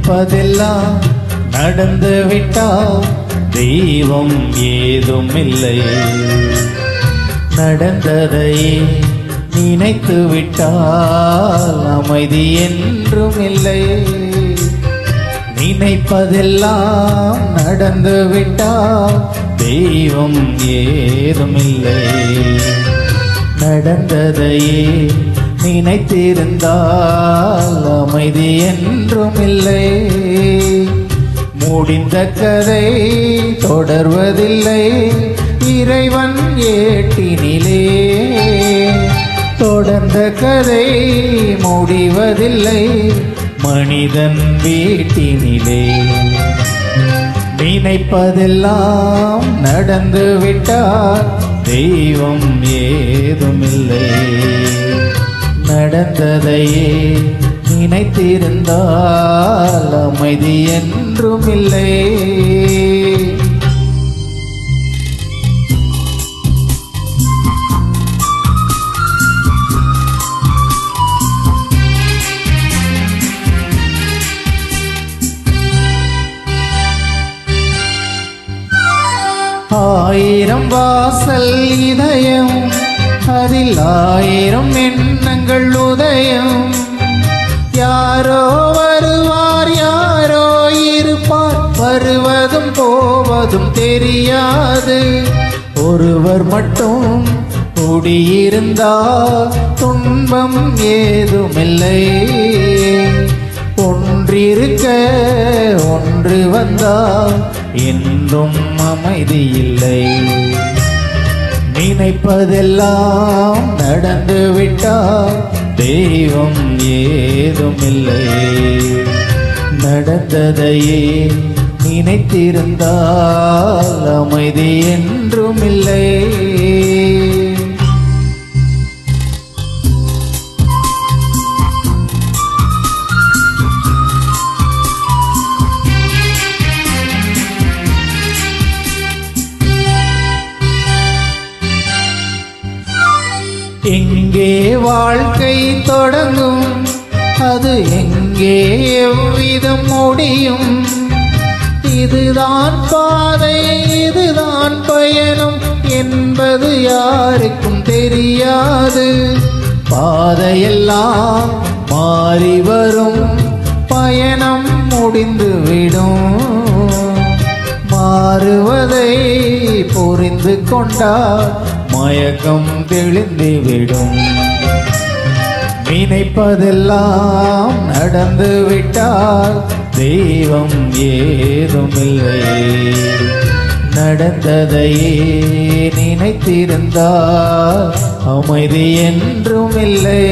நினைப்பதெல்லாம் நடந்து விட்டால் தெய்வம் ஏதும் இல்லை. நடந்ததையே நினைத்து விட்டால் அமைதி என்றும் இல்லை. நினைப்பதெல்லாம் நடந்து விட்டால் தெய்வம் ஏதும் இல்லை. நடந்ததையே நினைத்திருந்தால் அமைதி என்றும் இல்லை. முடிந்த கதை தொடர்வதில்லை இறைவன் ஏட்டினிலே. தொடர்ந்த கதை முடிவதில்லை மனிதன் வீட்டினிலே. நினைப்பதெல்லாம் நடந்து விட்டால் தெய்வம் ஏதுமில்லை. நடந்ததையே நினைத்திருந்தால் அமைதி என்றும் இல்லை. ஆயிரம் வாசல் இதயம், அதில் ஆயிரம் எண்ணங்கள் உதயம். யாரோ வருவார் யாரோ இருப்பார், வருவதும் போவதும் தெரியாது. ஒருவர் மட்டும் குடியிருந்தால் துன்பம் ஏதுமில்லை. ஒன்றிருக்க ஒன்று வந்தால் என்றும் அமைதி இல்லை. நினைப்பதெல்லாம் நடந்து விட்டால் தெய்வம் ஏதுமில்லை. நடந்ததையே நினைத்திருந்தால் அமைதி என்றும் இல்லை. எங்கே வாழ்க்கை தொடங்கும், அது எங்கே எவ்விதம் முடியும்? இதுதான் பாதை இதுதான் பயணம் என்பது யாருக்கும் தெரியாது. பாதையெல்லாம் மாறி வரும், பயணம் முடிந்துவிடும். மாறுவதை புரிந்து கொண்டால் மயக்கம் தெளிந்துவிடும். நினைப்பதெல்லாம் நடந்து விட்டால் தெய்வம் ஏதுமில்லை. நடந்ததையே நினைத்திருந்தால் அமைதி என்றும் இல்லை.